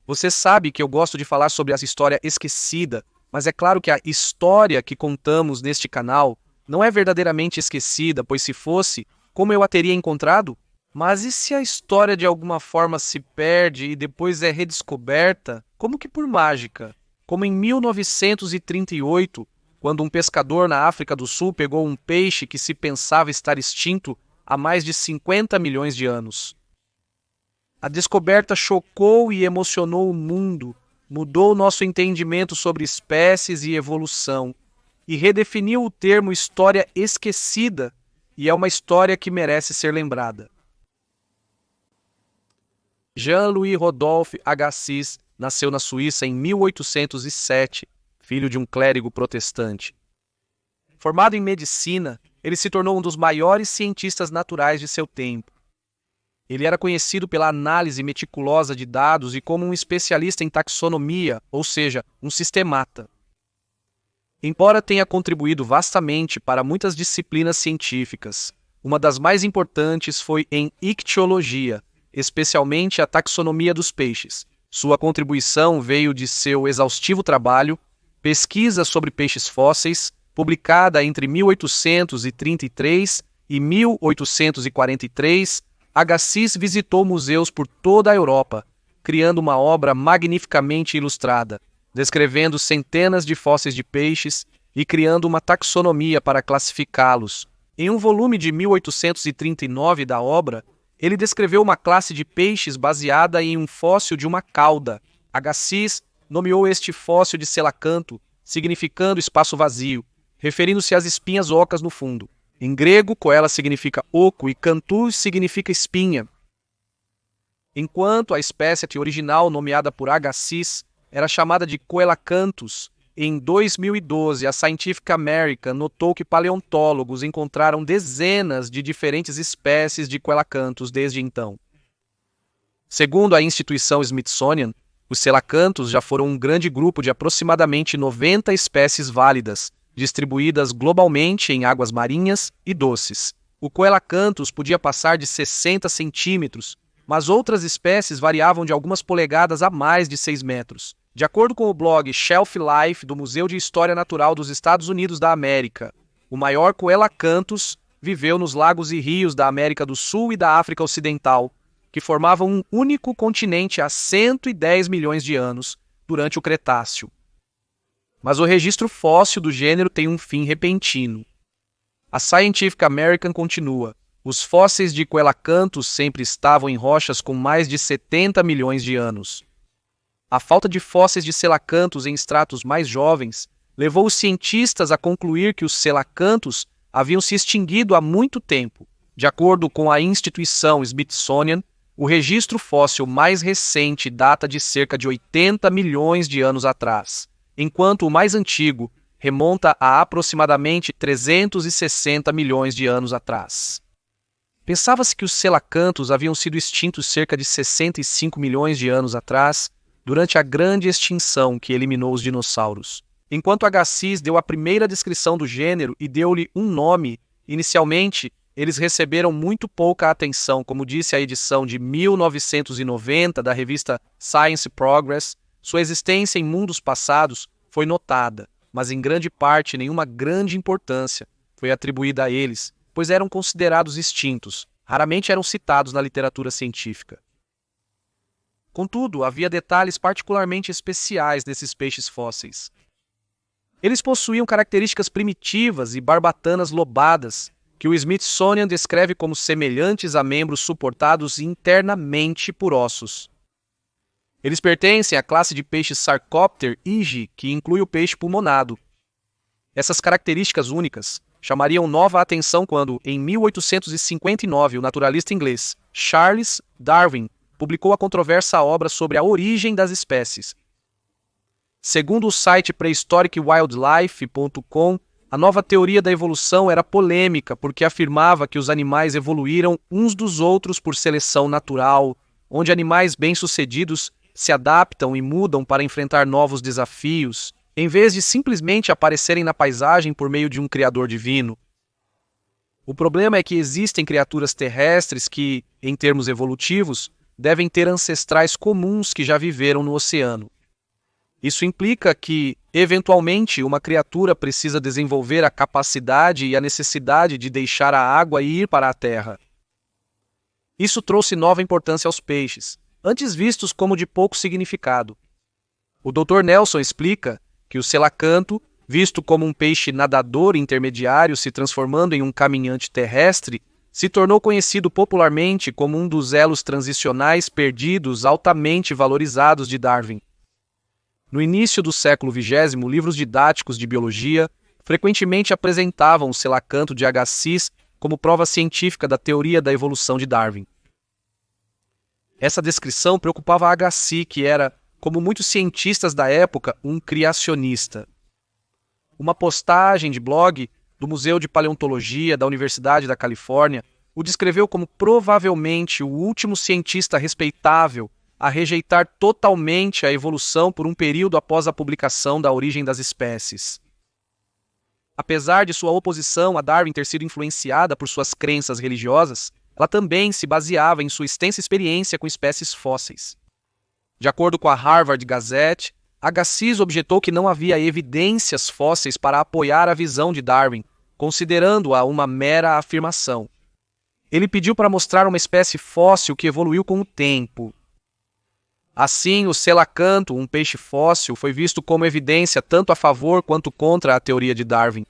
Você sabe que eu gosto de falar sobre a história esquecida, mas é claro que a história que contamos neste canal não é verdadeiramente esquecida, pois se fosse, como eu a teria encontrado? Mas e se a história de alguma forma se perde e depois é redescoberta, como que por mágica? Como em 1938, quando um pescador na África do Sul pegou um peixe que se pensava estar extinto há mais de 50 milhões de anos. A descoberta chocou e emocionou o mundo, mudou nosso entendimento sobre espécies e evolução, e redefiniu o termo história esquecida, e é uma história que merece ser lembrada. Jean-Louis Rodolphe Agassiz nasceu na Suíça em 1807, filho de um clérigo protestante. Formado em medicina, ele se tornou um dos maiores cientistas naturais de seu tempo. Ele era conhecido pela análise meticulosa de dados e como um especialista em taxonomia, ou seja, um sistemata. Embora tenha contribuído vastamente para muitas disciplinas científicas, uma das mais importantes foi em ictiologia, especialmente a taxonomia dos peixes. Sua contribuição veio de seu exaustivo trabalho, Pesquisa sobre Peixes Fósseis, publicada entre 1833 e 1843, Agassiz visitou museus por toda a Europa, criando uma obra magnificamente ilustrada, descrevendo centenas de fósseis de peixes e criando uma taxonomia para classificá-los. Em um volume de 1839 da obra, ele descreveu uma classe de peixes baseada em um fóssil de uma cauda. Agassiz nomeou este fóssil de selacanto, significando espaço vazio, referindo-se às espinhas ocas no fundo. Em grego, coela significa oco e cantus significa espinha. Enquanto a espécie original nomeada por Agassiz era chamada de coelacanthus, em 2012 a Scientific American notou que paleontólogos encontraram dezenas de diferentes espécies de coelacanthus desde então. Segundo a instituição Smithsonian, os selacanthus já foram um grande grupo de aproximadamente 90 espécies válidas, distribuídas globalmente em águas marinhas e doces. O coelacanthus podia passar de 60 centímetros, mas outras espécies variavam de algumas polegadas a mais de 6 metros. De acordo com o blog Shelf Life do Museu de História Natural dos Estados Unidos da América, o maior coelacanthus viveu nos lagos e rios da América do Sul e da África Ocidental, que formavam um único continente há 110 milhões de anos, durante o Cretáceo. Mas o registro fóssil do gênero tem um fim repentino. A Scientific American continua: os fósseis de coelacanthus sempre estavam em rochas com mais de 70 milhões de anos. A falta de fósseis de selacanthus em estratos mais jovens levou os cientistas a concluir que os selacanthus haviam se extinguido há muito tempo. De acordo com a instituição Smithsonian, o registro fóssil mais recente data de cerca de 80 milhões de anos atrás, enquanto o mais antigo remonta a aproximadamente 360 milhões de anos atrás. Pensava-se que os selacanthus haviam sido extintos cerca de 65 milhões de anos atrás, durante a grande extinção que eliminou os dinossauros. Enquanto Agassiz deu a primeira descrição do gênero e deu-lhe um nome, inicialmente eles receberam muito pouca atenção, como disse a edição de 1990 da revista Science Progress. Sua existência em mundos passados foi notada, mas em grande parte nenhuma grande importância foi atribuída a eles, pois eram considerados extintos, raramente eram citados na literatura científica. Contudo, havia detalhes particularmente especiais nesses peixes fósseis. Eles possuíam características primitivas e barbatanas lobadas, que o Smithsonian descreve como semelhantes a membros suportados internamente por ossos. Eles pertencem à classe de peixes Sarcopter igi, que inclui o peixe pulmonado. Essas características únicas chamariam nova atenção quando, em 1859, o naturalista inglês Charles Darwin publicou a controversa obra sobre a origem das espécies. Segundo o site prehistoricwildlife.com, a nova teoria da evolução era polêmica porque afirmava que os animais evoluíram uns dos outros por seleção natural, onde animais bem-sucedidos se adaptam e mudam para enfrentar novos desafios, em vez de simplesmente aparecerem na paisagem por meio de um criador divino. O problema é que existem criaturas terrestres que, em termos evolutivos, devem ter ancestrais comuns que já viveram no oceano. Isso implica que, eventualmente, uma criatura precisa desenvolver a capacidade e a necessidade de deixar a água e ir para a terra. Isso trouxe nova importância aos peixes, antes vistos como de pouco significado. O Dr. Nelson explica que o selacanto, visto como um peixe nadador intermediário se transformando em um caminhante terrestre, se tornou conhecido popularmente como um dos elos transicionais perdidos altamente valorizados de Darwin. No início do século XX, livros didáticos de biologia frequentemente apresentavam o selacanto de Agassiz como prova científica da teoria da evolução de Darwin. Essa descrição preocupava Agassiz, que era, como muitos cientistas da época, um criacionista. Uma postagem de blog do Museu de Paleontologia da Universidade da Califórnia o descreveu como provavelmente o último cientista respeitável a rejeitar totalmente a evolução por um período após a publicação da Origem das Espécies. Apesar de sua oposição a Darwin ter sido influenciada por suas crenças religiosas, ela também se baseava em sua extensa experiência com espécies fósseis. De acordo com a Harvard Gazette, Agassiz objetou que não havia evidências fósseis para apoiar a visão de Darwin, considerando-a uma mera afirmação. Ele pediu para mostrar uma espécie fóssil que evoluiu com o tempo. Assim, o selacanto, um peixe fóssil, foi visto como evidência tanto a favor quanto contra a teoria de Darwin.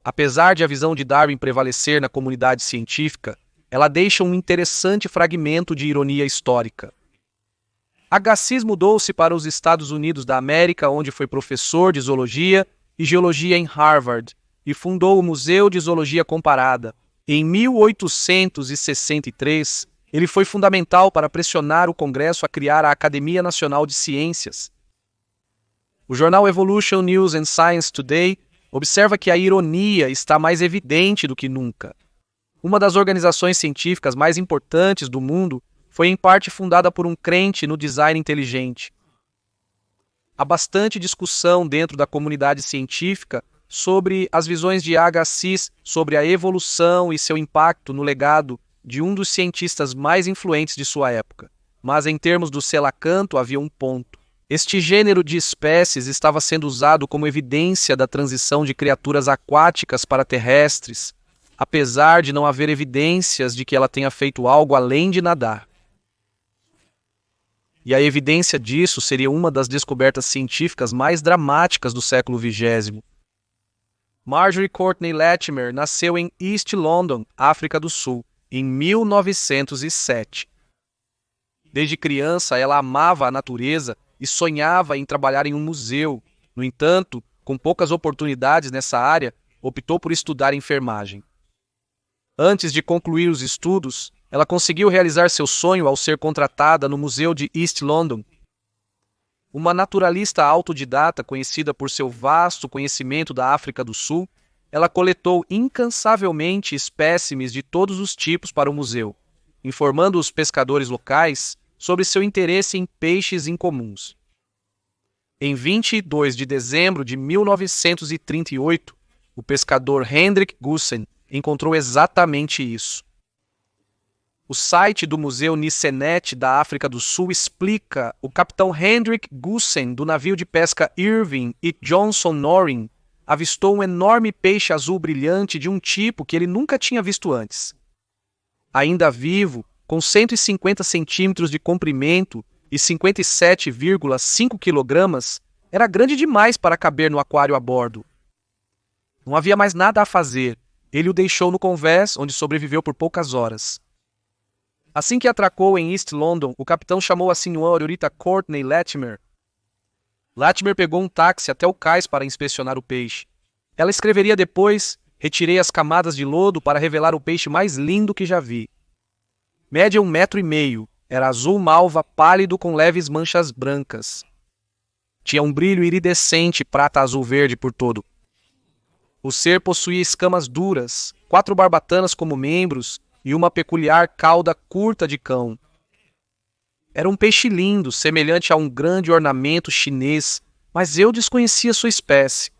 Apesar de a visão de Darwin prevalecer na comunidade científica, ela deixa um interessante fragmento de ironia histórica. Agassiz mudou-se para os Estados Unidos da América, onde foi professor de zoologia e geologia em Harvard, e fundou o Museu de Zoologia Comparada. Em 1863, ele foi fundamental para pressionar o Congresso a criar a Academia Nacional de Ciências. O jornal Evolution News and Science Today observa que a ironia está mais evidente do que nunca. Uma das organizações científicas mais importantes do mundo foi em parte fundada por um crente no design inteligente. Há bastante discussão dentro da comunidade científica sobre as visões de Agassiz sobre a evolução e seu impacto no legado de um dos cientistas mais influentes de sua época. Mas em termos do selacanto havia um ponto. Este gênero de espécies estava sendo usado como evidência da transição de criaturas aquáticas para terrestres, apesar de não haver evidências de que ela tenha feito algo além de nadar. E a evidência disso seria uma das descobertas científicas mais dramáticas do século XX. Marjorie Courtney Latimer nasceu em East London, África do Sul, em 1907. Desde criança, ela amava a natureza e sonhava em trabalhar em um museu. No entanto, com poucas oportunidades nessa área, optou por estudar enfermagem. Antes de concluir os estudos, ela conseguiu realizar seu sonho ao ser contratada no Museu de East London. Uma naturalista autodidata conhecida por seu vasto conhecimento da África do Sul, ela coletou incansavelmente espécimes de todos os tipos para o museu, informando os pescadores locais sobre seu interesse em peixes incomuns. Em 22 de dezembro de 1938, o pescador Hendrik Gussen encontrou exatamente isso. O site do Museu Nissenet da África do Sul explica o capitão Hendrik Gussen do navio de pesca Irving e Johnson Norin avistou um enorme peixe azul brilhante de um tipo que ele nunca tinha visto antes. Ainda vivo, com 150 centímetros de comprimento e 57,5 quilogramas, era grande demais para caber no aquário a bordo. Não havia mais nada a fazer. Ele o deixou no convés, onde sobreviveu por poucas horas. Assim que atracou em East London, o capitão chamou a senhorita Courtney Latimer. Latimer pegou um táxi até o cais para inspecionar o peixe. Ela escreveria depois: retirei as camadas de lodo para revelar o peixe mais lindo que já vi. Média 1,5 metros, era azul malva pálido com leves manchas brancas. Tinha um brilho iridescente prata azul verde por todo. O ser possuía escamas duras, 4 barbatanas como membros e uma peculiar cauda curta de cão. Era um peixe lindo, semelhante a um grande ornamento chinês, mas eu desconhecia sua espécie.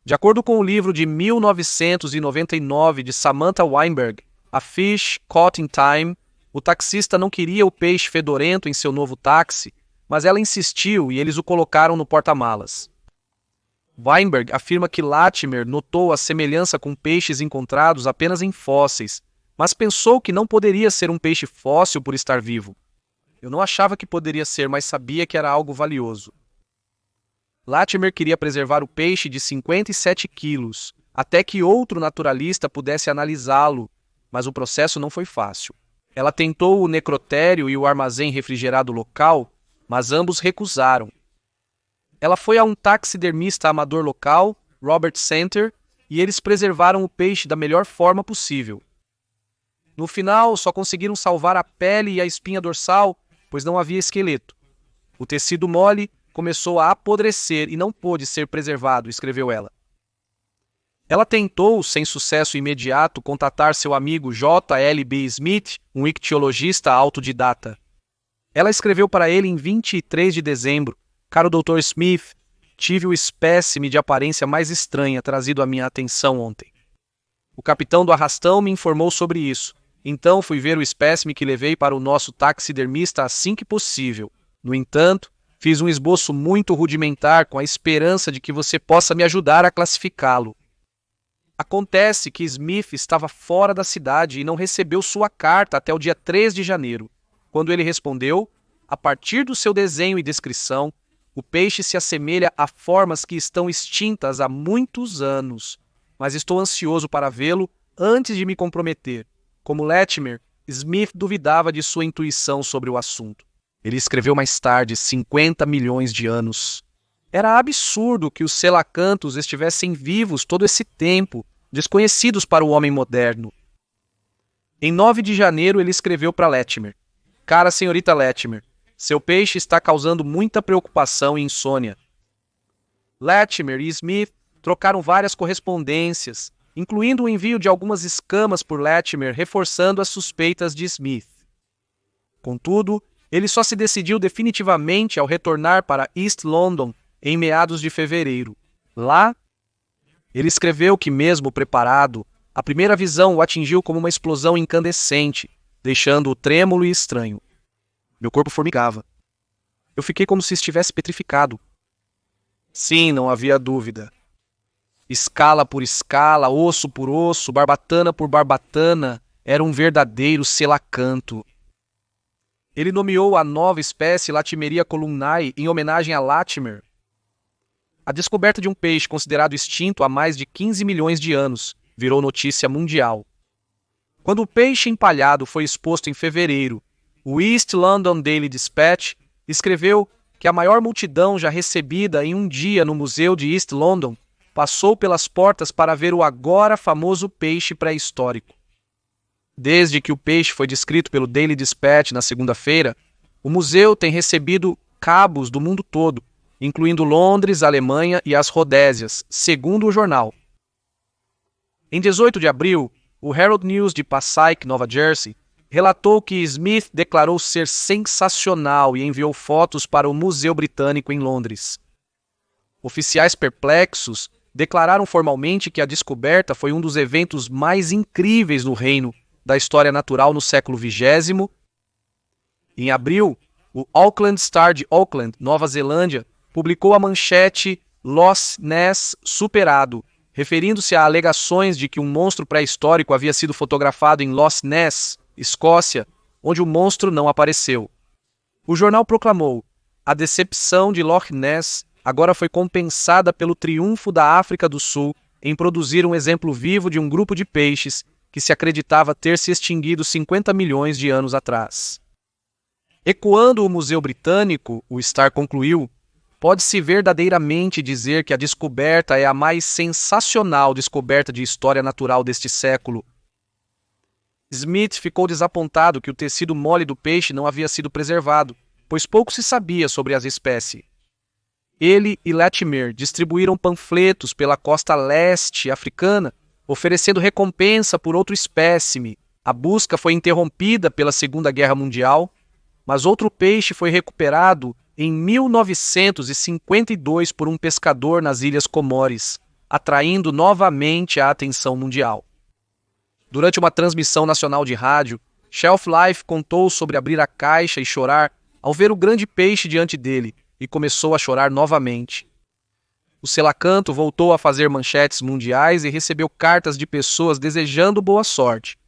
De acordo com o livro de 1999 de Samantha Weinberg, A Fish Caught in Time, O taxista não queria o peixe fedorento em seu novo táxi, mas ela insistiu e eles o colocaram no porta-malas. Weinberg afirma que Latimer notou a semelhança com peixes encontrados apenas em fósseis, mas pensou que não poderia ser um peixe fóssil por estar vivo. Eu não achava que poderia ser, mas sabia que era algo valioso. Latimer queria preservar o peixe de 57 quilos, até que outro naturalista pudesse analisá-lo, mas o processo não foi fácil. Ela tentou o necrotério e o armazém refrigerado local, mas ambos recusaram. Ela foi a um taxidermista amador local, Robert Center, e eles preservaram o peixe da melhor forma possível. No final, só conseguiram salvar a pele e a espinha dorsal, pois não havia esqueleto. O tecido mole começou a apodrecer e não pôde ser preservado, escreveu ela. Ela tentou, sem sucesso imediato, contatar seu amigo J. L. B. Smith, um ictiologista autodidata. Ela escreveu para ele em 23 de dezembro: Caro Dr. Smith, tive o espécime de aparência mais estranha trazido à minha atenção ontem. O capitão do arrastão me informou sobre isso. Então fui ver o espécime que levei para o nosso taxidermista assim que possível. No entanto, fiz um esboço muito rudimentar com a esperança de que você possa me ajudar a classificá-lo. Acontece que Smith estava fora da cidade e não recebeu sua carta até o dia 3 de janeiro. Quando ele respondeu, a partir do seu desenho e descrição, o peixe se assemelha a formas que estão extintas há muitos anos, mas estou ansioso para vê-lo antes de me comprometer. Como Latimer, Smith duvidava de sua intuição sobre o assunto. Ele escreveu mais tarde 50 milhões de anos. Era absurdo que os selacantos estivessem vivos todo esse tempo, desconhecidos para o homem moderno. Em 9 de janeiro ele escreveu para Latimer: Cara senhorita Latimer, seu peixe está causando muita preocupação e insônia. Latimer e Smith trocaram várias correspondências, incluindo o envio de algumas escamas por Latimer, reforçando as suspeitas de Smith. Contudo, ele só se decidiu definitivamente ao retornar para East London em meados de fevereiro. Lá, ele escreveu que, mesmo preparado, a primeira visão o atingiu como uma explosão incandescente, deixando-o trêmulo e estranho. Meu corpo formigava. Eu fiquei como se estivesse petrificado. Sim, não havia dúvida. Escala por escala, osso por osso, barbatana por barbatana, era um verdadeiro selacanto. Ele nomeou a nova espécie Latimeria columnae em homenagem a Latimer. A descoberta de um peixe considerado extinto há mais de 15 milhões de anos virou notícia mundial. Quando o peixe empalhado foi exposto em fevereiro, o East London Daily Dispatch escreveu que a maior multidão já recebida em um dia no Museu de East London passou pelas portas para ver o agora famoso peixe pré-histórico. Desde que o peixe foi descrito pelo Daily Dispatch na segunda-feira, o museu tem recebido cabos do mundo todo, incluindo Londres, Alemanha e as Rodésias, segundo o jornal. Em 18 de abril, o Herald News de Passaic, Nova Jersey, relatou que Smith declarou ser sensacional e enviou fotos para o Museu Britânico em Londres. Oficiais perplexos declararam formalmente que a descoberta foi um dos eventos mais incríveis no reino da história natural no século XX. Em abril, o Auckland Star de Auckland, Nova Zelândia, publicou a manchete Loch Ness superado, referindo-se a alegações de que um monstro pré-histórico havia sido fotografado em Loch Ness, Escócia, onde o monstro não apareceu. O jornal proclamou: a decepção de Loch Ness agora foi compensada pelo triunfo da África do Sul em produzir um exemplo vivo de um grupo de peixes que se acreditava ter se extinguido 50 milhões de anos atrás. Ecoando o Museu Britânico, o Star concluiu: pode-se verdadeiramente dizer que a descoberta é a mais sensacional descoberta de história natural deste século. Smith ficou desapontado que o tecido mole do peixe não havia sido preservado, pois pouco se sabia sobre as espécies. Ele e Latimer distribuíram panfletos pela costa leste africana, oferecendo recompensa por outro espécime. A busca foi interrompida pela Segunda Guerra Mundial, mas outro peixe foi recuperado em 1952 por um pescador nas Ilhas Comores, atraindo novamente a atenção mundial. Durante uma transmissão nacional de rádio, Shelf Life contou sobre abrir a caixa e chorar ao ver o grande peixe diante dele, e começou a chorar novamente. O Selacanto voltou a fazer manchetes mundiais e recebeu cartas de pessoas desejando boa sorte.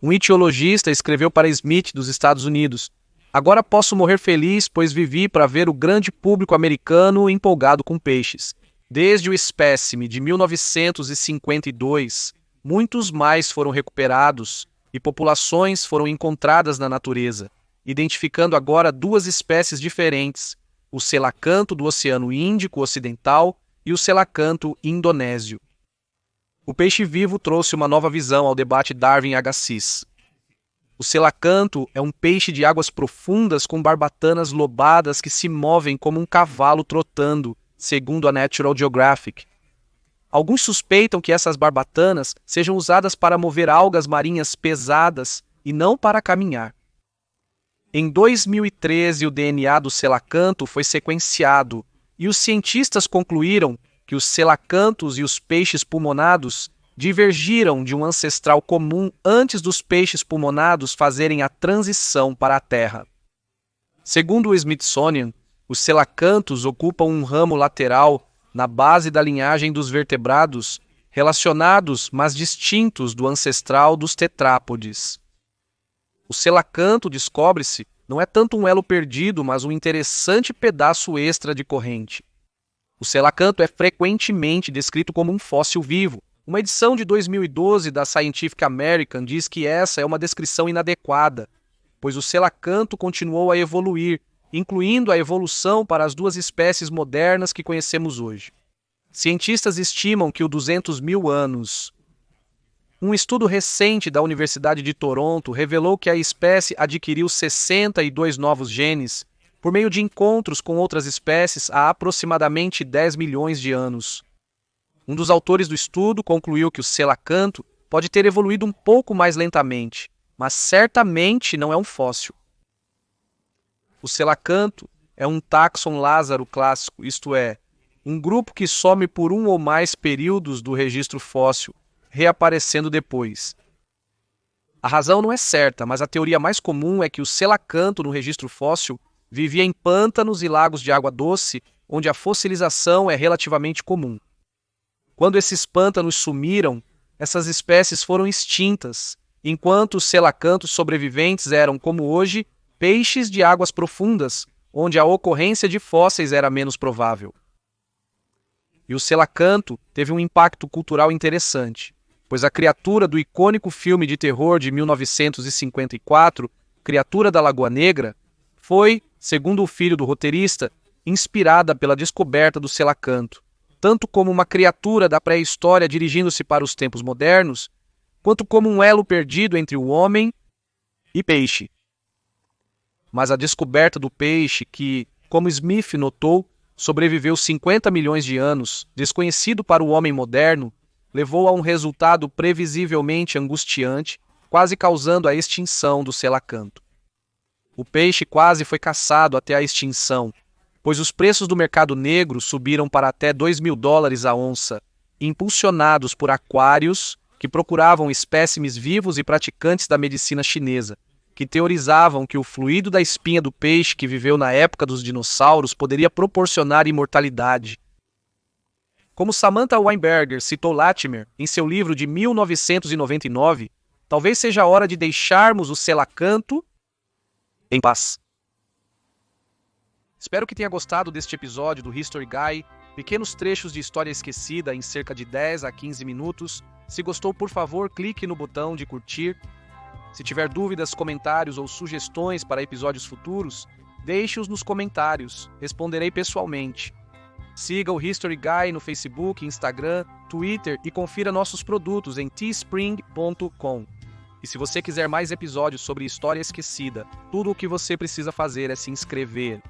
Um etiologista escreveu para Smith dos Estados Unidos: "Agora posso morrer feliz, pois vivi para ver o grande público americano empolgado com peixes. Desde o espécime de 1952, muitos mais foram recuperados e populações foram encontradas na natureza, identificando agora duas espécies diferentes, o selacanto do Oceano Índico Ocidental e o selacanto indonésio." O peixe vivo trouxe uma nova visão ao debate Darwin-Agassiz. O selacanto é um peixe de águas profundas com barbatanas lobadas que se movem como um cavalo trotando, segundo a Natural Geographic. Alguns suspeitam que essas barbatanas sejam usadas para mover algas marinhas pesadas e não para caminhar. Em 2013, o DNA do selacanto foi sequenciado e os cientistas concluíram que os selacantos e os peixes pulmonados divergiram de um ancestral comum antes dos peixes pulmonados fazerem a transição para a Terra. Segundo o Smithsonian, os selacantos ocupam um ramo lateral na base da linhagem dos vertebrados, relacionados, mas distintos do ancestral dos tetrápodes. O selacanto, descobre-se, não é tanto um elo perdido, mas um interessante pedaço extra de corrente. O selacanto é frequentemente descrito como um fóssil vivo. Uma edição de 2012 da Scientific American diz que essa é uma descrição inadequada, pois o selacanto continuou a evoluir, incluindo a evolução para as duas espécies modernas que conhecemos hoje. Cientistas estimam que o 200 mil anos. Um estudo recente da Universidade de Toronto revelou que a espécie adquiriu 62 novos genes por meio de encontros com outras espécies há aproximadamente 10 milhões de anos. Um dos autores do estudo concluiu que o selacanto pode ter evoluído um pouco mais lentamente, mas certamente não é um fóssil. O selacanto é um táxon Lázaro clássico, isto é, um grupo que some por um ou mais períodos do registro fóssil, reaparecendo depois. A razão não é certa, mas a teoria mais comum é que o selacanto no registro fóssil vivia em pântanos e lagos de água doce, onde a fossilização é relativamente comum. Quando esses pântanos sumiram, essas espécies foram extintas, enquanto os selacantos sobreviventes eram, como hoje, peixes de águas profundas, onde a ocorrência de fósseis era menos provável. E o selacanto teve um impacto cultural interessante, pois a criatura do icônico filme de terror de 1954, Criatura da Lagoa Negra, foi, segundo o filho do roteirista, inspirada pela descoberta do selacanto, tanto como uma criatura da pré-história dirigindo-se para os tempos modernos, quanto como um elo perdido entre o homem e peixe. Mas a descoberta do peixe que, como Smith notou, sobreviveu 50 milhões de anos, desconhecido para o homem moderno, levou a um resultado previsivelmente angustiante, quase causando a extinção do selacanto. O peixe quase foi caçado até a extinção, pois os preços do mercado negro subiram para até $2.000 a onça, impulsionados por aquários que procuravam espécimes vivos e praticantes da medicina chinesa, que teorizavam que o fluido da espinha do peixe que viveu na época dos dinossauros poderia proporcionar imortalidade. Como Samantha Weinberger citou Latimer em seu livro de 1999, talvez seja a hora de deixarmos o selacanto em paz. Espero que tenha gostado deste episódio do History Guy, pequenos trechos de história esquecida em cerca de 10 a 15 minutos. Se gostou, por favor, clique no botão de curtir. Se tiver dúvidas, comentários ou sugestões para episódios futuros, deixe-os nos comentários, responderei pessoalmente. Siga o History Guy no Facebook, Instagram, Twitter e confira nossos produtos em teespring.com. E se você quiser mais episódios sobre história esquecida, tudo o que você precisa fazer é se inscrever.